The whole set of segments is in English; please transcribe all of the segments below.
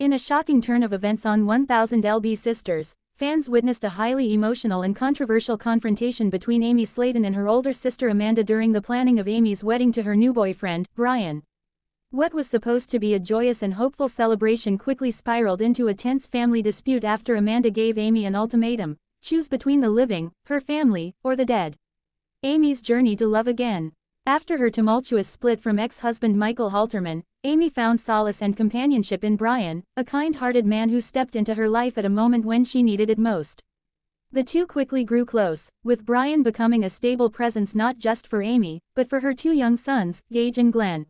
In a shocking turn of events on 1000 LB Sisters, fans witnessed a highly emotional and controversial confrontation between Amy Sladen and her older sister Amanda during the planning of Amy's wedding to her new boyfriend, Brian. What was supposed to be a joyous and hopeful celebration quickly spiraled into a tense family dispute after Amanda gave Amy an ultimatum: choose between the living, her family, or the dead. Amy's journey to love again. After her tumultuous split from ex-husband Michael Halterman, Amy found solace and companionship in Brian, a kind-hearted man who stepped into her life at a moment when she needed it most. The two quickly grew close, with Brian becoming a stable presence not just for Amy, but for her two young sons, Gage and Glenn.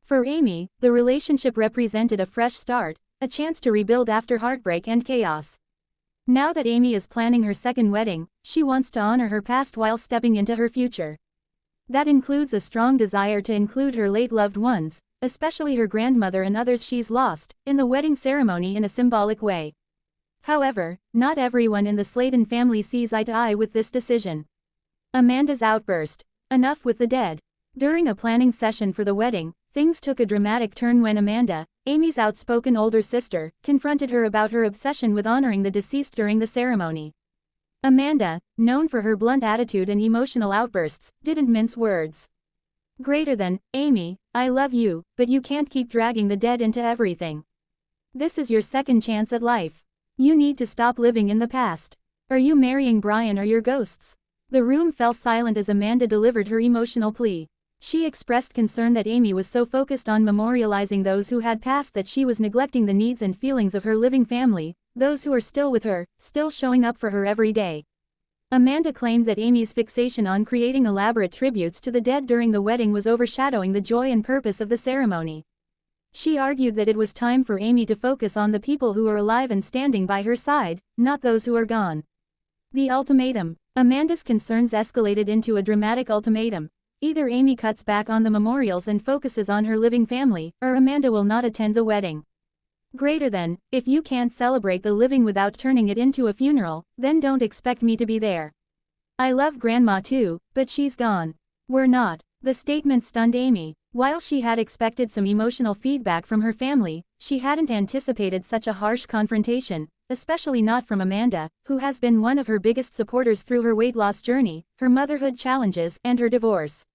For Amy, the relationship represented a fresh start, a chance to rebuild after heartbreak and chaos. Now that Amy is planning her second wedding, she wants to honor her past while stepping into her future. That includes a strong desire to include her late loved ones, especially her grandmother and others she's lost, in the wedding ceremony in a symbolic way. However, not everyone in the Sladen family sees eye to eye with this decision. Amanda's outburst: "Enough with the dead." During a planning session for the wedding, things took a dramatic turn when Amanda, Amy's outspoken older sister, confronted her about her obsession with honoring the deceased during the ceremony. Amanda, known for her blunt attitude and emotional outbursts, didn't mince words. "Greater than, Amy, I love you, but you can't keep dragging the dead into everything. This is your second chance at life. You need to stop living in the past. Are you marrying Brian or your ghosts?" The room fell silent as Amanda delivered her emotional plea. She expressed concern that Amy was so focused on memorializing those who had passed that she was neglecting the needs and feelings of her living family, those who are still with her, still showing up for her every day. Amanda claimed that Amy's fixation on creating elaborate tributes to the dead during the wedding was overshadowing the joy and purpose of the ceremony. She argued that it was time for Amy to focus on the people who are alive and standing by her side, not those who are gone. The ultimatum. Amanda's concerns escalated into a dramatic ultimatum: either Amy cuts back on the memorials and focuses on her living family, or Amanda will not attend the wedding. Greater than, if you can't celebrate the living without turning it into a funeral, then don't expect me to be there. I love Grandma too, but she's gone. We're not. The statement stunned Amy. While she had expected some emotional feedback from her family, she hadn't anticipated such a harsh confrontation, especially not from Amanda, who has been one of her biggest supporters through her weight loss journey, her motherhood challenges, and her divorce.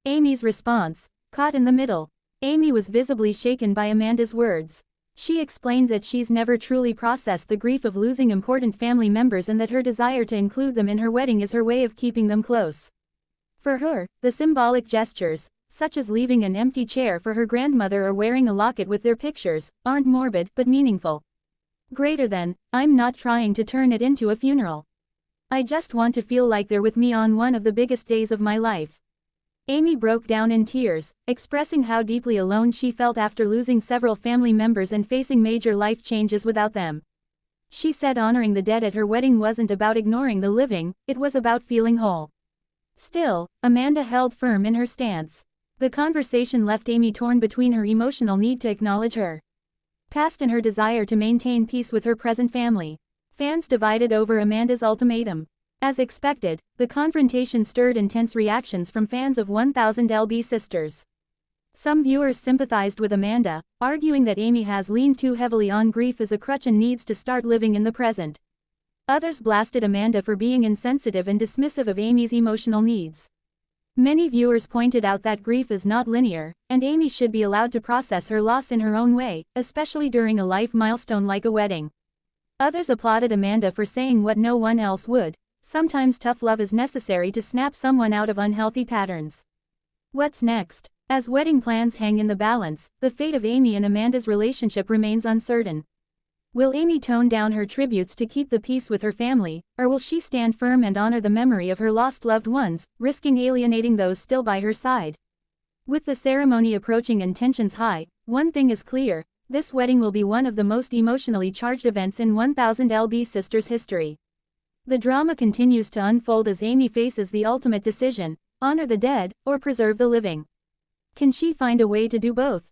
Amy's response: caught in the middle. Amy was visibly shaken by Amanda's words. She explained that she's never truly processed the grief of losing important family members and that her desire to include them in her wedding is her way of keeping them close. For her, the symbolic gestures, such as leaving an empty chair for her grandmother or wearing a locket with their pictures, aren't morbid but meaningful. Greater than, I'm not trying to turn it into a funeral. I just want to feel like they're with me on one of the biggest days of my life. Amy broke down in tears, expressing how deeply alone she felt after losing several family members and facing major life changes without them. She said honoring the dead at her wedding wasn't about ignoring the living, it was about feeling whole. Still, Amanda held firm in her stance. The conversation left Amy torn between her emotional need to acknowledge her past and her desire to maintain peace with her present family. Fans divided over Amanda's ultimatum. As expected, the confrontation stirred intense reactions from fans of 1000 LB Sisters. Some viewers sympathized with Amanda, arguing that Amy has leaned too heavily on grief as a crutch and needs to start living in the present. Others blasted Amanda for being insensitive and dismissive of Amy's emotional needs. Many viewers pointed out that grief is not linear, and Amy should be allowed to process her loss in her own way, especially during a life milestone like a wedding. Others applauded Amanda for saying what no one else would: sometimes tough love is necessary to snap someone out of unhealthy patterns. What's next? As wedding plans hang in the balance, the fate of Amy and Amanda's relationship remains uncertain. Will Amy tone down her tributes to keep the peace with her family, or will she stand firm and honor the memory of her lost loved ones, risking alienating those still by her side? With the ceremony approaching and tensions high, one thing is clear: this wedding will be one of the most emotionally charged events in 1000 LB Sisters history. The drama continues to unfold as Amy faces the ultimate decision: honor the dead, or preserve the living. Can she find a way to do both?